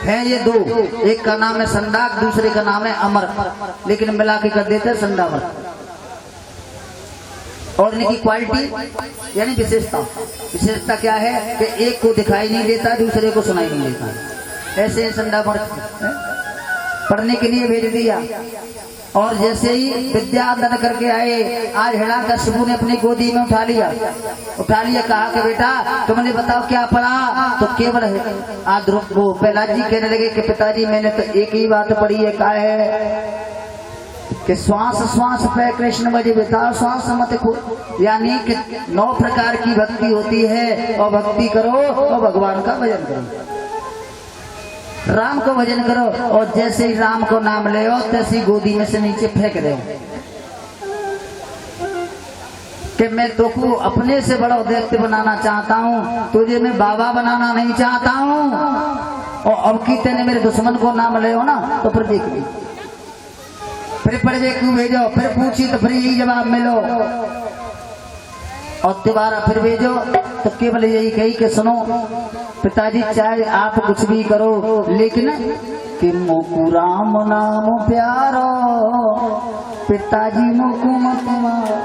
है ये दो, एक का नाम है संडाक, दूसरे का नाम है अमर, लेकिन मिला के कर देते हैं संडामर। और इनकी क्वालिटी यानी विशेषता क्या है कि एक को दिखाई नहीं देता, दूसरे को सुनाई नहीं देता। ऐसे संडामर पढ़ने के लिए भेज दिया, और जैसे ही विद्या दान करके आए, आज हिरण्यकशिपु ने अपनी गोदी में उठा लिया, कहा कि बेटा तुमने बताओ क्या पढ़ा, तो केवल आज वो प्रहलाद जी कहने लगे कि पिताजी मैंने तो एक ही बात पढ़ी है, क्या है कि श्वास श्वास पे कृष्ण भज बिता श्वास मत खो, यानी कि 9 प्रकार की भक्ति होती है, और भक्ति करो और भगवान का भजन करो, राम को भजन करो, और जैसे ही राम को नाम ले तैसे ही गोदी में से नीचे फेंक दो कि मैं तो को अपने से बड़ा व्यक्ति बनाना चाहता हूँ, तुझे मैं बाबा बनाना नहीं चाहता हूँ। और अब की तेने मेरे दुश्मन को नाम ले हो ना, तो फिर देख ली, फिर पढ़े क्यों भेजो, फिर पूछी तो फिर यही जवाब मिलो, और दोबारा फिर भेजो तो केवल यही कही कि सुनो पिताजी चाहे आप कुछ भी करो, लेकिन कि मोकू राम नाम प्यारो, पिताजी मोकू मत मारो,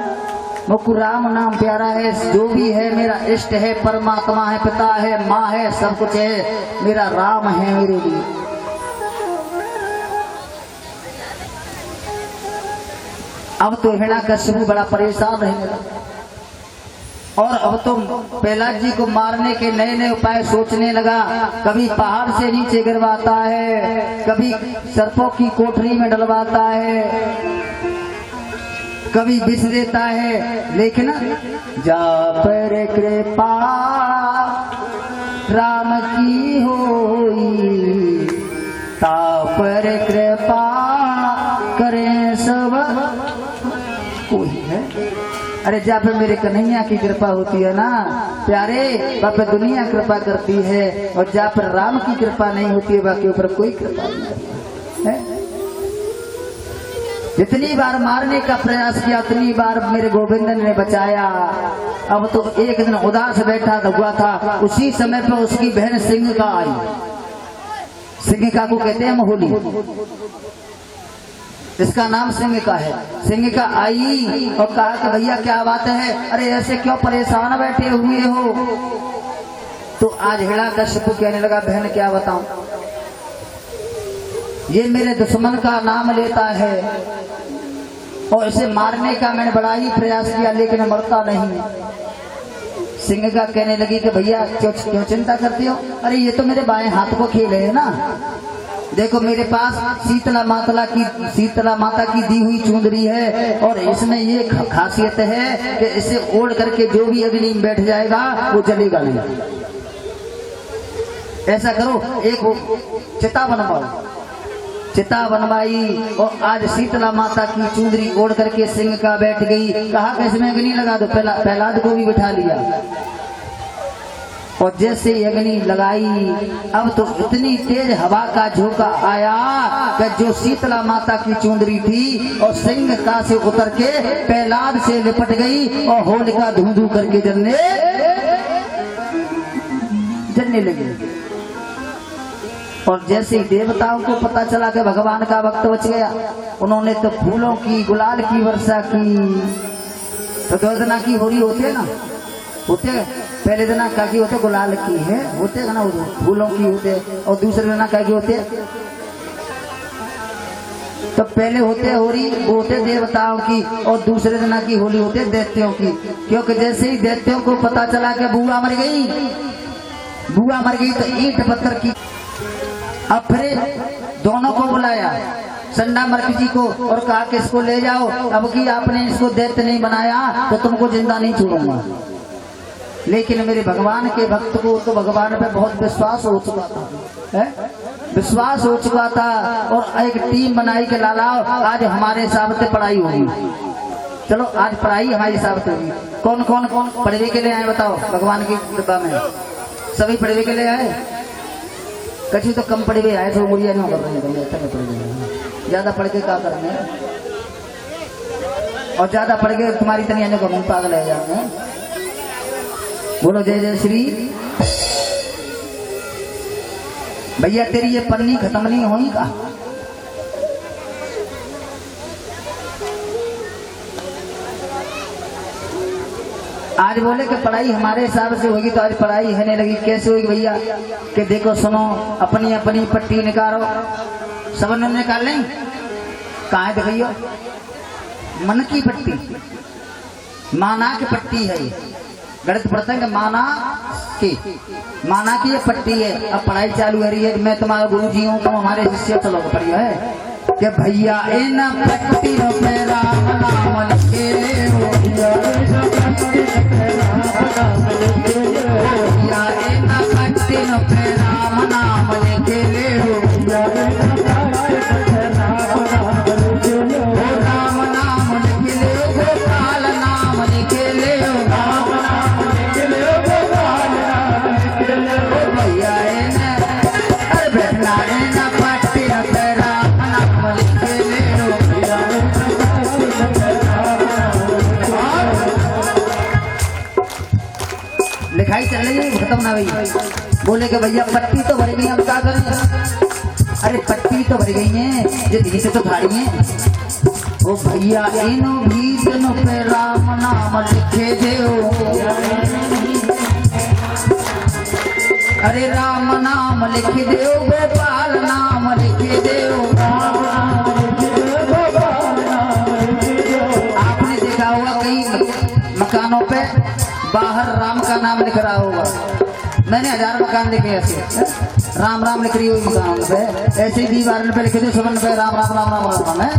मोकू राम नाम प्यारा है, जो भी है मेरा इष्ट है, परमात्मा है, पिता है, माँ है, सब कुछ है, मेरा राम है मेरे लिए। अब तो हिरण्यकशिपु बड़ा परेशान रहने लगा, और अब तो प्रहलाद जी को मारने के नए नए उपाय सोचने लगा। कभी पहाड़ से नीचे गिरवाता है, कभी सर्पों की कोठरी में डलवाता है, कभी विष देता है, लेकिन जा पर कृपा राम की होई, ता पर कृपा करें सब कोई है। अरे जहाँ पे मेरे कन्हैया की कृपा होती है ना प्यारे, वहाँ पे दुनिया कृपा करती है, और जहाँ पर राम की कृपा नहीं होती है बाकी ऊपर कोई कृपा नहीं करती है। जितनी बार मारने का प्रयास किया उतनी बार मेरे गोविंद ने बचाया। अब तो एक दिन उदास बैठा हुआ था, उसी समय पे उसकी बहन सिंहिका आई। सिंहिका को कहते हैं महोली, इसका नाम सिंहिका है। सिंहिका आई और कहा कि भैया क्या बात है, अरे ऐसे क्यों परेशान बैठे हुए हो। तो आज हिरण्यकशिपु कहने लगा बहन क्या बताऊं, ये मेरे दुश्मन का नाम लेता है, और इसे मारने का मैंने बड़ा ही प्रयास किया लेकिन मरता नहीं। सिंहिका कहने लगी कि भैया क्यों चिंता करती हो, अरे ये तो मेरे बाएं हाथ को खेले है ना, देखो मेरे पास शीतला माता की दी हुई चुंदरी है, और इसमें ये खासियत है कि इसे ओढ़ करके जो भी अग्नि में बैठ जाएगा वो जलेगा नहीं। ऐसा करो एक चिता बनवाओ, चिता बनवाई, और आज शीतला माता की चुंदरी ओढ़ करके सिंहिका बैठ गई। कहा कि इसमें अग्नि लगा दो, प्रहलाद को भी बिठा लिया, और जैसे ही अग्नि लगाई अब तो इतनी तेज हवा का झोंका आया कि जो शीतला माता की चुंदरी थी और सिंहिका से उतर के प्रहलाद से लिपट गई, और होलिका धू धू करके जलने लगी। और जैसे ही देवताओं को पता चला कि भगवान का भक्त बच गया, उन्होंने तो फूलों की गुलाल की वर्षा की। तो 2 दिना की होली होते है ना, होते पहले दिना का की होते गुलाल की है होते है ना, फूलों की होते, और दूसरे दिना का की होते। तो पहले होते होली वो होते देवताओं की, और दूसरे दिना की होली होते दैत्यों की। क्योंकि जैसे ही दैत्यों को पता चला कि बुआ मर गई तो ईंट पत्थर की। अब फिर दोनों को बुलाया, संडामर्क जी को, और कहा कि इसको ले जाओ, अब की आपने इसको दैत्य नहीं बनाया तो तुमको जिंदा नहीं छोड़ूंगा। लेकिन मेरे भगवान के भक्त को तो भगवान पे बहुत विश्वास हो चुका था, विश्वास हो चुका था, और एक टीम बनाई के लालाओ आज हमारे हिसाब से पढ़ाई होगी। चलो आज पढ़ाई हमारे हिसाब से होगी। कौन कौन पढ़ने के लिए आए बताओ, भगवान की कृपा में सभी पढ़ने के लिए आए। कछु तो कम पढ़े हुए आए तो मुड़िया नहीं कर रहे, ज्यादा पढ़ के क्या करने, और ज्यादा पढ़ के तुम्हारी तनिया को मुंह पागल है जाते हैं। बोलो जय जय श्री भैया तेरी ये पन्नी खत्म नहीं होगी का? आज बोले कि पढ़ाई हमारे हिसाब से होगी, तो आज पढ़ाई है नहीं लगी। कैसे होगी भैया? कि देखो सुनो, अपनी अपनी पट्टी निकालो, सब निकाल लें। कहाँ है देखियो? मन की पट्टी, माना की पट्टी है। गणित पढ़ते हैं माना की ये पट्टी है। अब पढ़ाई चालू हो रही है। मैं तुम्हारा गुरु जी हूँ, तुम हमारे शिष्य, चलो पढ़ी है कि भैया इन पट्टी पे राम नाम लिखे हो, भैया इन पट्टी पे राम नाम लिखे हो, राम नाम लिखे ले, गोपाल नाम लिखे ले, भैया इन अरे बैठना इन पट्टी पे राम नाम लिखे ले। लिखाई चल रही है, खत्म ना भाई। बोले कि भैया पट्टी तो भर गई, हम क्या करें? अरे पट्टी तो भर गई है, ये धीरे से तो खाड़ी है। ओ भैया इन भीतन पे राम नाम लिखे दो, अरे राम नाम लिख दो, गोपाल नाम लिख दो। आपने देखा होगा कई मकानों पे बाहर राम का नाम लिख रहा होगा। मैंने 1000 मकान देखे ऐसे, राम राम लिख रही हुई मकानों पे। ऐसे ही दीवार पे लिखे थे सुमन पे राम राम राम राम राम है।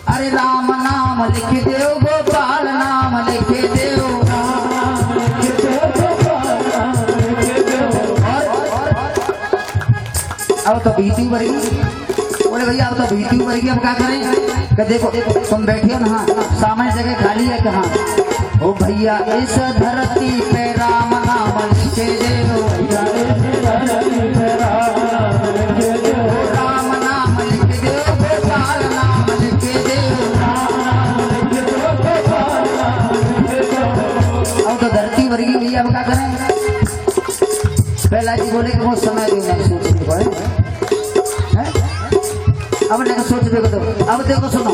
अरे राम नाम लिख दो, गोपाल नाम लिख दो। अब तो भीती भरेगी। बोले भैया अब तो भीती भरेगी, अब क्या करें? कि देखो तुम बैठिए ना, सामने जगह खाली है कहाँ? ओ भैया इस धरती पे राम नाम लिखे दो, राम नाम लिख दो, गोपाल नाम लिख दो। अब तो धरती भरेगी भैया, अब क्या करें? पहला जी बोले कि वो समय दो, मैं सोचने को है। अब नहीं सोच देखो तो, अब देखो सुनो,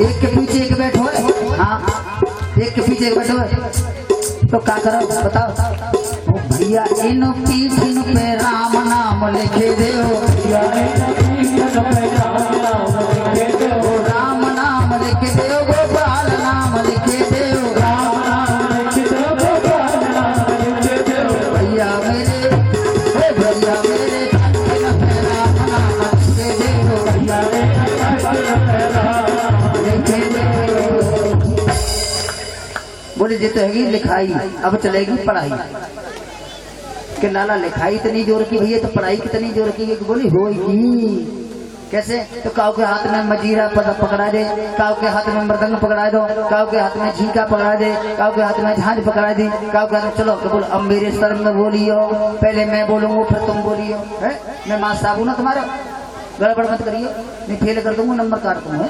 एक के पीछे एक बैठो है, हाँ एक के पीछे एक बैठो है, तो क्या करो बताओ? भैया इन पीठिन पे राम नाम लिखे दो, राम नाम लिखे दो, गोपाल नाम लिखे दो। भैया मेरे, भैया मेरे बोले जी तो है लिखाई, अब चलेगी पढ़ाई। कि लाला लिखाई इतनी जोर की भैया, तो पढ़ाई कितनी जोर की? बोली होगी कैसे? तो काऊ के हाथ में मजीरा पकड़ा दे, काऊ के हाथ में मृदंग पकड़ा दो, काऊ के हाथ में झीका पकड़ा दे, काऊ के हाथ में झांझ पकड़ा दी, काऊ के हाथ में चलो बोल अब मेरे सर में बोलियो, पहले मैं बोलूंगा फिर तुम बोलियो। है मैं माँ साहब ना तुम्हारा, गड़बड़ मत करियो, नहीं फेल कर दूंगा, नंबर काट दूंगा।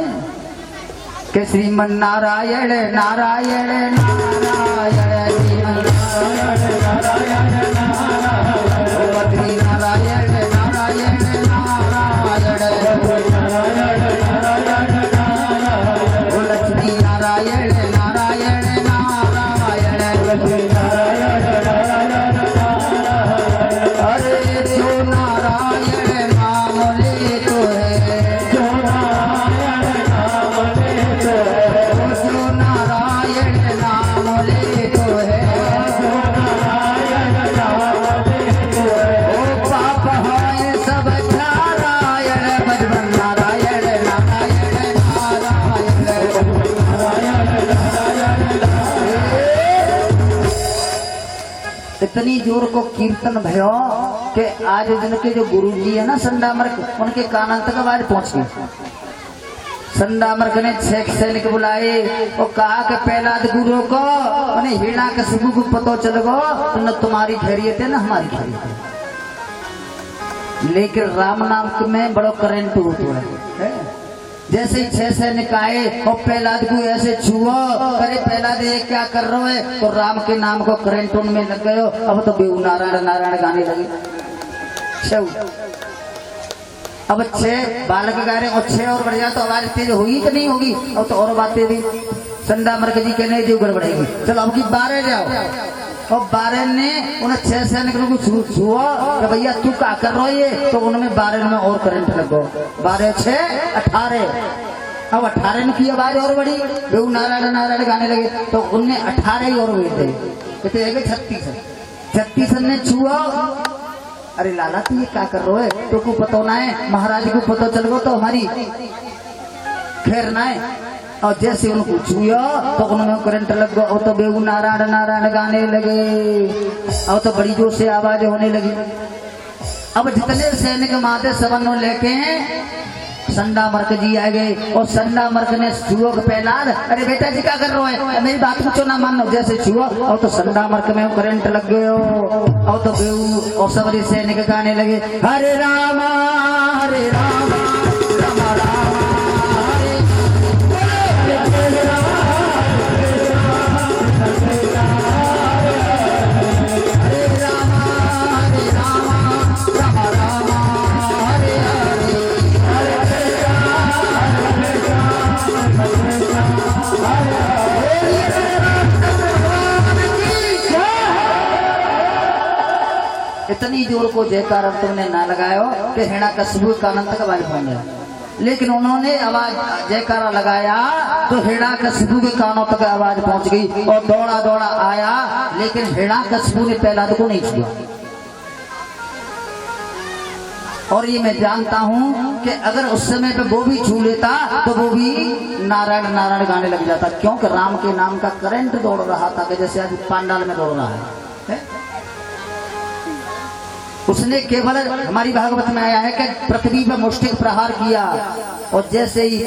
के श्रीमन नारायण नारायण नारायण, श्रीमन नारायण नारायण नारायण, नारायण नारायण नारायण, लक्ष्मी नारायण नारायण नारायण, अरे जो नारायण नाम ले तो है, जो नारायण नाम ले तो है, जो नारायण नाम ले तो है, जो नारायण नाम ले तो है। ओ पाप है सब नारायण, बजरंग नारायण नारायण नारायण, नारायण नारायण। इतनी जोर को कीर्तन भयो कि आज जिनके जो गुरु जी है ना संडामर्क, उनके कान तक आवाज पहुंच गई। संडामर्क ने 6 सैनिक बुलाए और कहा कि पहला गुरु को उन्हें हिरणा के सुबह को पतो चल गो, तो न तुम्हारी खैरियत है न हमारी खैरियत है। लेकिन राम नाम में बड़ो करंट होता है। जैसे ही 6 सैनिक आए और प्रहलाद को ऐसे छुओ करे, प्रहलाद ये क्या कर रहे हो? तो राम के नाम को करंट उनमें लग गयो। अब तो बेऊ नारायण नारायण गाने लगे। छह। अब 6 बालक गा रहे और 6 और बढ़ जाए तो आवाज तेज होगी कि नहीं होगी? और तो और बातें भी संडा मर्क जी के नहीं जो गड़बड़ेगी। चलो अब की 12 जाओ। और 12 ने उन्हें 6 सैनिकों को छुआ कि भैया तू क्या कर रहा है ये? तो उनमें 12 में और करंट लगो। 12 6 18। अब 18 की आवाज और बड़ी, बेऊ नारायण नारायण गाने लगे तो उनने 18 ही और हुए थे, कहते 36 ने छुआ। अरे लाला तू ये क्या कर रहे है? तो को पता ना है, महाराज को पता चल गो तो हमारी खैर ना है। और जैसे उनको छुआ तो उनमें करंट लग गया और तो बेऊ नारायण नारायण गाने लगे और तो बड़ी जोर से आवाज होने लगी। अब जितने सैनिक माते सबन लेके संडा मर्क जी आ गए और संडा मर्क ने छुओ के पहलाद, अरे बेटा जी क्या कर रहे हो? मेरी बात पूछो ना मानो। जैसे छुओ और तो संडा मर्क में करंट लग गयो और तो बेऊ और सबरी सैनिक गाने लगे हरे रामा हरे रामा रामा रामा इतनी जोर को जयकार तुमने ना लगायो कि हिरणा कश्यप का अनंत का आवाज पहुंच गया। लेकिन उन्होंने आवाज जयकारा लगाया तो हिरणा कश्यप के कानों तक आवाज पहुंच गई और दौड़ा दौड़ा आया। लेकिन हिरणा कश्यप ने प्रहलाद को नहीं छुआ। और ये मैं जानता हूं कि अगर उस समय पे वो भी छू लेता तो वो भी नारायण नारायण गाने लग जाता, क्योंकि राम के नाम का करंट दौड़ रहा था कि जैसे आज पांडाल में दौड़ रहा है। उसने केवल हमारी भागवत में आया है कि पृथ्वी पर मुष्टिक प्रहार किया और जैसे ही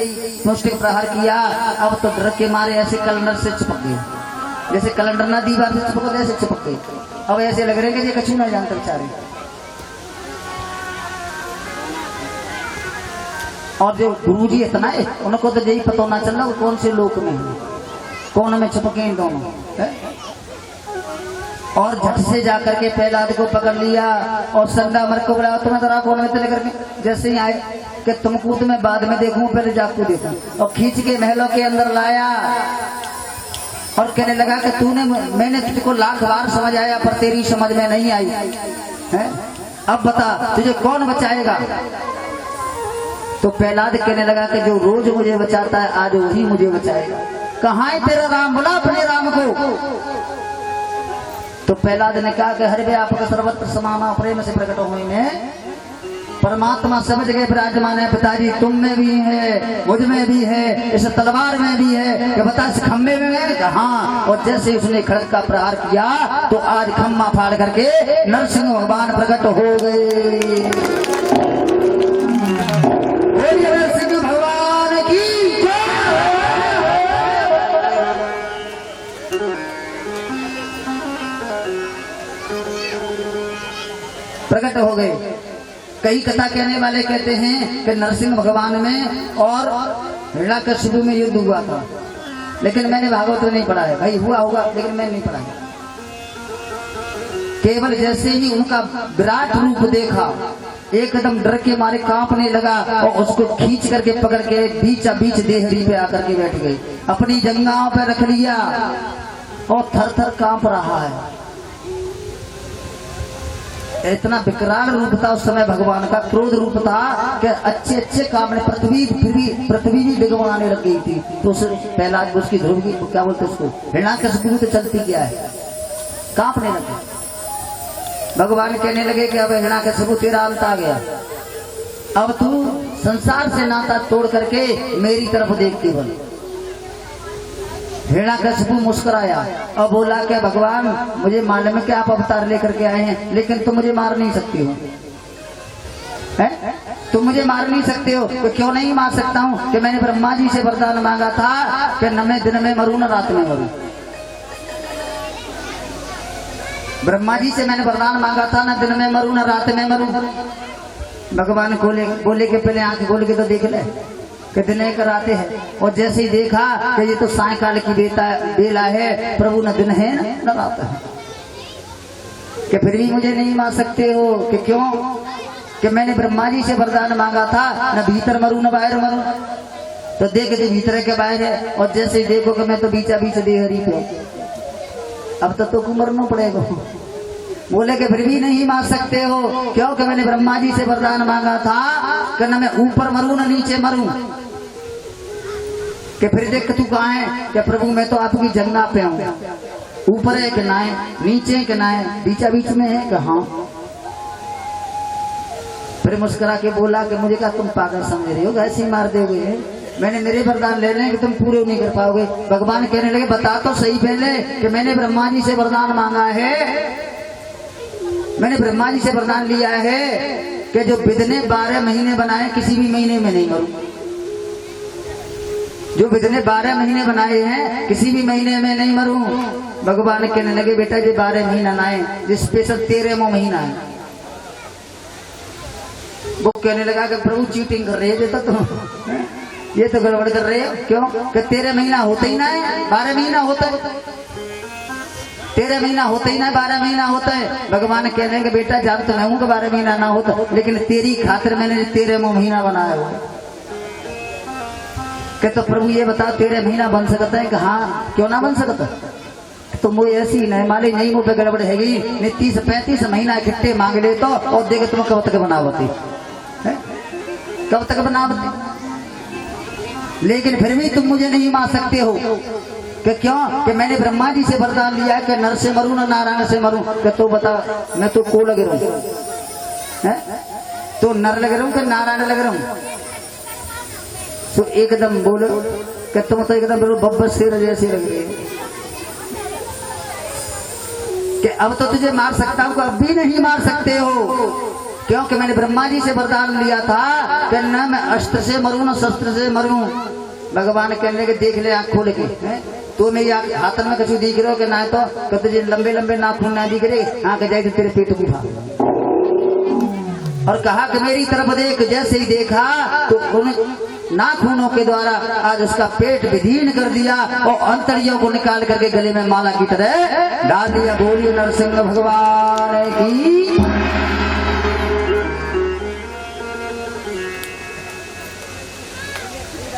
मुष्टिक प्रहार किया अब तो डर के मारे ऐसे कैलेंडर से चिपक गए, जैसे कैलेंडर ना दीवार से चिपक गए ऐसे चिपक गए। अब ऐसे लग रहे कि ये कछु ना जानते बेचारे। और जो गुरु जी इतना है उनको तो यही पता ना चल रहा कौन से लोक में है, कौन में चिपके दोनों है? और झट से जाकर के प्रहलाद को पकड़ लिया और संडा मर्क को बुलाया, तुम्हें जरा कौन में लेकर के जैसे ही आए कि तुमको तो मैं बाद में देखूं पहले जाकर देखूं, और खींच के महलों के अंदर लाया और कहने लगा कि तूने मैंने तुझको लाख बार समझ आया पर तेरी समझ में नहीं आई है, अब बता तुझे कौन बचाएगा? तो प्रहलाद कहने लगा कि जो रोज मुझे बचाता है आज वही मुझे बचाएगा। कहाँ है तेरा राम? बुला अपने राम को। तो प्रहलाद ने कहा कि हर वे आपका सर्वत्र समाना प्रेम से प्रकट हुए में परमात्मा समझ गए विराजमान है। पिताजी तुम में भी है, मुझ में भी है, इस तलवार में भी है कि बता इस खम्भे में है? हाँ। और जैसे उसने खड़ग का प्रहार किया तो आज खम्मा फाड़ करके नरसिंह भगवान प्रकट हो गए। नरसिंह भगवान की प्रकट हो गए। कई कथा कहने वाले कहते हैं कि नरसिंह भगवान में और हिरण्यकश्यप में युद्ध हुआ था, लेकिन मैंने भागवत में नहीं पढ़ा है। भाई हुआ होगा लेकिन मैंने नहीं पढ़ा है। केवल जैसे ही उनका विराट रूप देखा एकदम डर के मारे कांपने लगा और उसको खींच करके पकड़ के बीचा बीच देहरी पे आकर के बैठ गई, अपनी जंघाओं पे रख लिया और थर थर कांप रहा है। इतना विकराल रूप था उस समय भगवान का, क्रोध रूप था कि अच्छे अच्छे काम ने पृथ्वी भी डिगवाने लग गई थी। तो पहला उसकी ध्रुव की क्या बोलते उसको हिरण्यकश्यप तो चलती क्या है, कांपने लगे। भगवान कहने लगे कि अब हिरण्यकश्यप तेरा अंत आ गया, अब तू संसार से नाता तोड़ करके मेरी तरफ देखती बोल। हिरण्यकश्यप मुस्कुराया और बोला कि भगवान मुझे मालूम है कि आप अवतार लेकर के आए हैं, लेकिन तुम मुझे मार नहीं सकते हो, है? तुम मुझे मार नहीं सकते हो। तो क्यों नहीं मार सकता हूँ कि मैंने ब्रह्मा जी से वरदान मांगा था कि न मैं दिन में मरूं न रात में मरूं। ब्रह्मा जी से मैंने वरदान मांगा था न दिन में मरूं न रात में मरूं। भगवान बोले के पहले आंख खोल के तो देख ले कि दिन कराते हैं, और जैसे ही देखा कि ये तो सायकाल की बेला है, प्रभु न दिन है न रात है, कि फिर भी मुझे नहीं मार सकते हो कि क्यों? कि मैंने ब्रह्मा जी से वरदान मांगा था, न भीतर मरूं न बाहर मरूं। तो देख दे भीतर के बाहर है, और जैसे ही देखो कि मैं तो बीचा बीच दे हरी पे, अब तो मरना पड़ेगा। बोले कि फिर भी नहीं मार सकते हो, क्योंकि मैंने ब्रह्मा जी से वरदान मांगा था कि न मैं ऊपर मरूं न नीचे मरूं। कि फिर देख तू कहाँ है? कि प्रभु मैं तो आपकी जंगला पे हूँ, ऊपर है कि ना है, नीचे है कि ना है, बीचा बीच में है कि हाँ। फिर मुस्कुरा के बोला कि मुझे क्या तुम पागल समझ रहे हो, ऐसे ही मार दोगे? मैंने मेरे वरदान ले लें कि तुम पूरे नहीं कर पाओगे। भगवान कहने लगे बता तो सही पहले कि मैंने ब्रह्मा जी से वरदान मांगा है, मैंने ब्रह्मा जी से वरदान लिया है कि जो विधने 12 महीने बनाए किसी भी महीने में नहीं मरूं। जो विधने 12 महीने बनाए हैं किसी भी महीने में नहीं मरूं। भगवान कहने लगे बेटा ये 12 महीना ना है, ये स्पेशल 13वां महीना है। वो कहने लगा कि प्रभु चीटिंग कर रहे है, ये तो गड़बड़ कर रहे हो। क्यों? कि 13 महीना होता ही ना है, 12 महीना होता है। 13 महीना होता ही ना, 12 महीना होता है। भगवान कहने के बेटा जान तो मैं हूं कि 12 महीना ना होता, लेकिन तेरी खातिर मैंने 13वां महीना बनाया हुआ। कि तो प्रभु ये बता 13 महीना बन सकता है? कि हाँ, क्यों ना बन सकता? तो मुझे ऐसी नहीं माली नहीं, मुझे गड़बड़ हैगी। 30-35 महीना इकट्ठे मांग ले तो, और देखे तुम कब तक बनावती, कब तक बनावती। लेकिन फिर भी तुम मुझे नहीं मार सकते हो। कि क्यों? कि मैंने ब्रह्मा जी से वरदान लिया कि नर से मरूं न नारायण से मरूं। कि तो बता मैं तो को लग रहा हूं, तो नर लग रहा हूं कि नारायण लग रहा हूं? तो एकदम बोलो कि तुम तो एकदम बोलो बब्बर शेर जैसी लग रही है। कि अब तो तुझे मार सकता हूं, अब भी नहीं मार सकते हो, क्योंकि मैंने ब्रह्मा जी से वरदान लिया था कि न मैं अस्त्र से मरूं न शस्त्र से मरूं। भगवान कहने के देख ले आंख खोल के, तो मेरी हाथ में कछु दिख रहे हो कि ना, तो तुझे लंबे लंबे नाखून ना दिख रहे, आंख जाए तो तेरे पेट को खा। और कहा कि मेरी तरफ देख। जैसे ही देखा तो उन नाखूनों के द्वारा आज उसका पेट विदीर्ण कर दिया और अंतड़ियों को निकाल करके गले में माला की तरह डाल दिया। बोलिए नरसिंह भगवान की।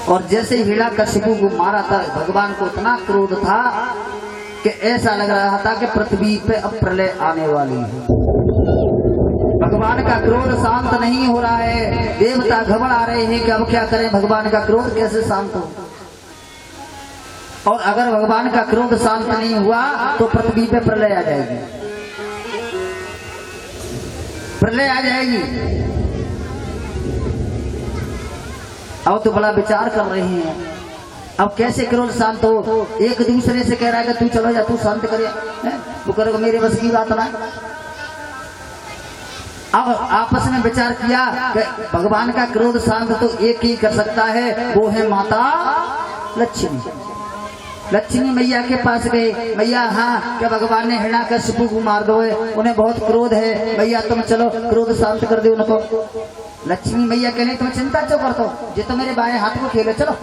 और जैसे ही हिरण्यकशिपु को मारा था, भगवान को इतना क्रोध था कि ऐसा लग रहा था कि पृथ्वी पे अब प्रलय आने वाली है। भगवान का क्रोध शांत नहीं हो रहा है। देवता घबरा रहे हैं कि अब क्या करें, भगवान का क्रोध कैसे शांत हो। और अगर भगवान का क्रोध शांत नहीं हुआ तो पृथ्वी पे प्रलय आ जाएगी, प्रलय आ जाएगी। अब तो बड़ा विचार कर रहे हैं, अब कैसे क्रोध शांत हो। एक दूसरे से कह रहा है कि तू चलो जा, तू शांत करे, वो करोगे मेरे बस की बात ना। अब आपस में विचार किया कि भगवान का क्रोध शांत तो एक ही कर सकता है, वो है माता लक्ष्मी। लक्ष्मी मैया के पास गए, मैया हाँ क्या भगवान ने हिरण्यकशिपु को मार दो है, उन्हें बहुत क्रोध है, मैया तुम चलो क्रोध शांत कर दो उनको। लक्ष्मी मैया कहने तुम चिंता क्यों करते हो, ये तो मेरे बाएं हाथ को खेले, चलो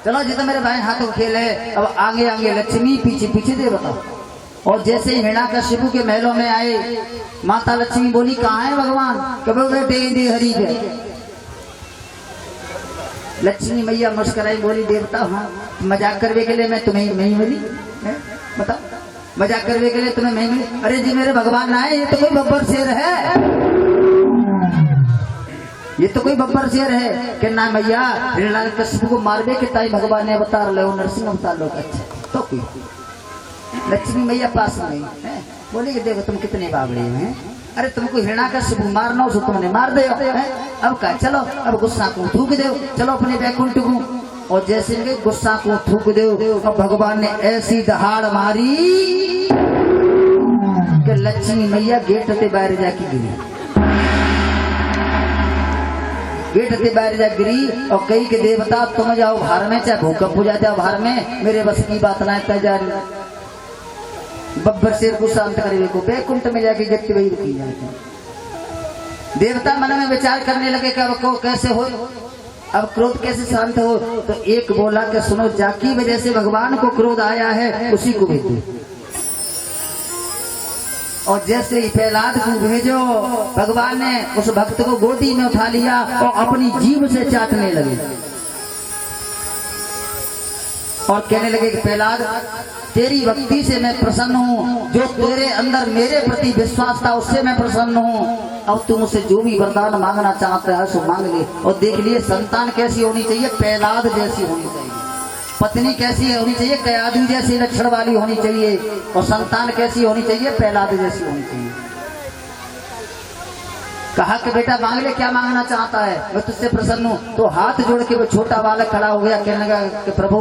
चलो ये तो मेरे बाएं हाथ को खेल है। अब आगे आगे लक्ष्मी, पीछे पीछे दे बताओ। और जैसे ही हिरण्यकशिपु के महलों में आए, माता लक्ष्मी बोली कहाँ है भगवान? कब बेटे हरी पे। लक्ष्मी मैया मुस्कुराई बोली देवता हाँ मजाक करने के लिए मैं तुम्हें नहीं मिली, बताओ मजाक करने के लिए तुम्हें नहीं मिली। अरे जी मेरे भगवान ना है, ये तो कोई बब्बर शेर है, ये तो कोई बब्बर शेर है। कि ना मैया हिरण्यकशिपु को मारने के ताई भगवान ने अवतार लो, नरसिंह अवतार लो। अच्छा तो कोई लक्ष्मी मैया पास में है, बोले कि देखो तुम कितने बाबड़े हैं, अरे तुमको हिरण्यकशिपु मारना हो तो तुमने मार दे। अब क्या चलो अब गुस्सा को थूक दो, चलो अपने बैकुंठ को। और जैसे गुस्सा को थूक दो, अब भगवान ने ऐसी दहाड़ मारी कि लक्ष्मी मैया गेट से बाहर जाके गिरी, गेट से बाहर जा गिरी। और कई के देवता तुम जाओ बाहर में, चाहे भूकंप हो जाए बाहर में, मेरे बस की बात ना जा रही। बब्बर शेर को शांत करे को बैकुंठ में जाके गति वही रुकी जाती। देवता मन में विचार करने लगे कि अब को कैसे हो, अब क्रोध कैसे शांत हो। तो एक बोला कि सुनो जाकी वजह से भगवान को क्रोध आया है, उसी को भेजो। और जैसे ही प्रहलाद को भेजो, भगवान ने उस भक्त को गोदी में उठा लिया और अपनी जीभ से चाटने लगे और कहने लगे कि प्रहलाद, तेरी भक्ति से मैं प्रसन्न हूँ, जो तेरे अंदर मेरे प्रति विश्वास था उससे मैं प्रसन्न हूँ। अब तुम मुझसे जो भी वरदान मांगना चाहते हैं सो मांग ले। और देख लिए संतान कैसी होनी चाहिए, प्रहलाद जैसी होनी चाहिए। पत्नी कैसी होनी चाहिए, कयादू जैसी लक्षण वाली होनी चाहिए। और संतान कैसी होनी चाहिए, प्रहलाद जैसी होनी चाहिए। कहा कि बेटा मांग ले, क्या मांगना चाहता है, मैं तुझसे प्रसन्न हूँ। तो हाथ जोड़ के वो छोटा बालक खड़ा हो गया, कहने लगा कि प्रभु,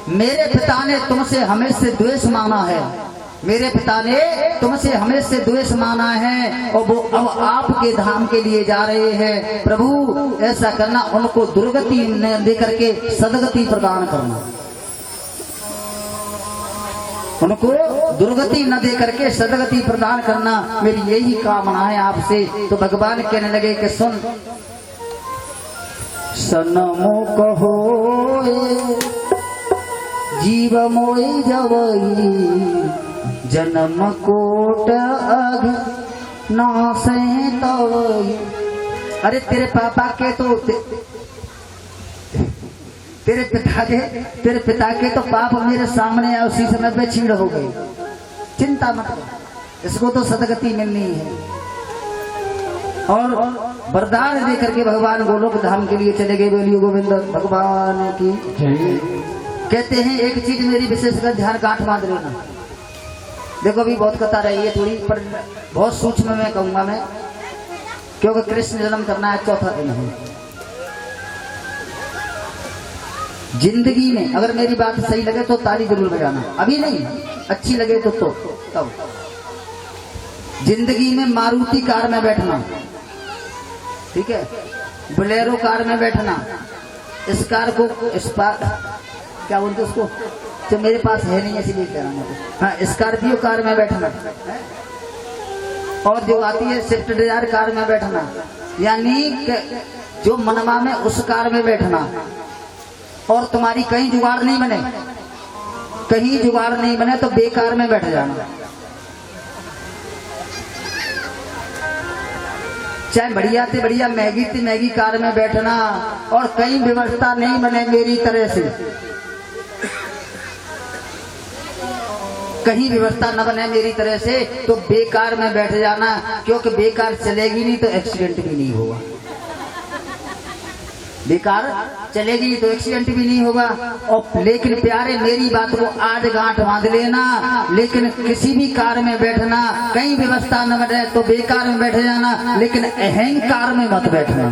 मेरे पिता ने तुमसे हमेशा द्वेष माना है, मेरे पिता ने तुमसे हमेशा द्वेष माना है और वो अब आपके धाम के लिए जा रहे हैं। प्रभु ऐसा करना, उनको दुर्गति न दे करके सदगति प्रदान करना, उनको दुर्गति न दे करके सदगति प्रदान करना, मेरी यही कामना है आपसे। तो भगवान कहने लगे कि सुन, सनमो कहो जीव मोई जवई, जन्म कोट अघ नासे तवई। अरे तेरे पापा के तो तेरे पिता के तो पाप मेरे सामने आए, उसी समय पे छीड़ हो गई। चिंता मत कर, इसको तो सदगति मिलनी है। और वरदान दे करके भगवान गोलोक धाम के लिए चले गए। बोलिए गोविंद भगवान की जय। कहते हैं एक चीज मेरी विशेषकर ध्यान गांठ बांध लेना। देखो अभी बहुत कथा रही है थोड़ी, पर बहुत सूक्ष्म में कहूंगा मैं, क्योंकि कृष्ण जन्म करना है, चौथा दिन है जिंदगी में। अगर मेरी बात सही लगे तो ताली जरूर बजाना, अभी नहीं, अच्छी लगे तो तब। जिंदगी में मारुति कार में बैठना, ठीक है, बोलेरो कार में बैठना, इस कार को क्या बोलते उसको, जो मेरे पास है नहीं इसलिए कह रहा हूँ। हाँ, स्कॉर्पियो कार में बैठना, और जो आती है स्विफ्ट डिजायर कार में बैठना, यानी जो मनवा में उस कार में बैठना। और तुम्हारी कहीं जुगाड़ नहीं बने, कहीं जुगाड़ नहीं बने तो बेकार में बैठ जाना। चाहे बढ़िया से बढ़िया मैगी कार में बैठना, और कहीं व्यवस्था नहीं बने मेरी तरह से, कहीं व्यवस्था न बने मेरी तरह से, तो बेकार में बैठ जाना, क्योंकि बेकार चलेगी नहीं तो एक्सीडेंट भी नहीं होगा। बेकार चलेगी नहीं तो एक्सीडेंट भी नहीं होगा। और लेकिन प्यारे मेरी बात को आज गांठ बांध लेना, लेकिन किसी भी कार में बैठना, कहीं व्यवस्था न बने तो बेकार में बैठ जाना, लेकिन अहंकार में मत बैठना।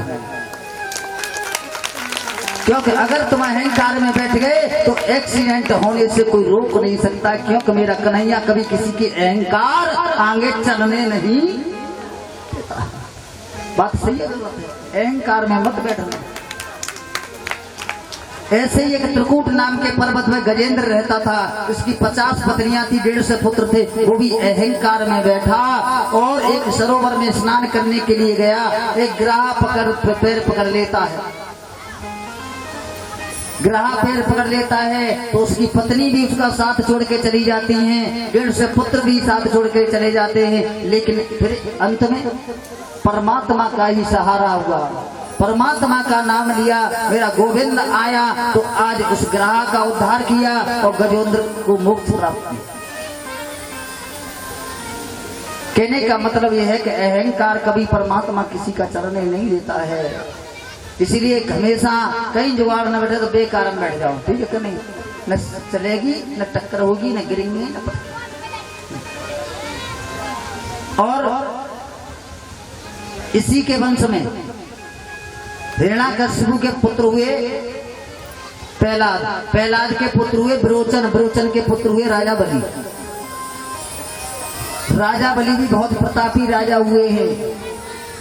क्योंकि अगर तुम अहंकार में बैठ गए तो एक्सीडेंट होने से कोई रोक नहीं सकता, क्योंकि मेरा कन्हैया कभी किसी के अहंकार आगे चलने नहीं देता। बात सही है, अहंकार में मत बैठना। ऐसे ही एक त्रिकूट नाम के पर्वत में गजेंद्र रहता था, उसकी 50 पत्नियां थी, 150 पुत्र थे। वो भी अहंकार में बैठा और एक सरोवर में स्नान करने के लिए गया। एक ग्राह पैर पकड़ लेता है, ग्राह पैर पकड़ लेता है, तो उसकी पत्नी भी उसका साथ छोड़ के चली जाती हैं, 150 पुत्र भी साथ छोड़ के चले जाते हैं। लेकिन फिर अंत में परमात्मा का ही सहारा हुआ, परमात्मा का नाम लिया, मेरा गोविंद आया तो आज उस ग्राह का उद्धार किया और गजेंद्र को मोक्ष प्राप्त किया। कहने का मतलब यह है कि अहंकार कभी परमात्मा किसी का चलने नहीं देता है। इसीलिए हमेशा कहीं जुगाड़ न बैठे तो बेकार में बैठ जाओ, ठीक है कि नहीं, न चलेगी, न टक्कर होगी, न गिरेंगे, न और इसी के वंश में हिरण्याकशिपु के पुत्र हुए प्रहलाद, प्रहलाद के पुत्र हुए विरोचन, विरोचन के पुत्र हुए राजा बलि। राजा बलि भी बहुत प्रतापी राजा हुए हैं।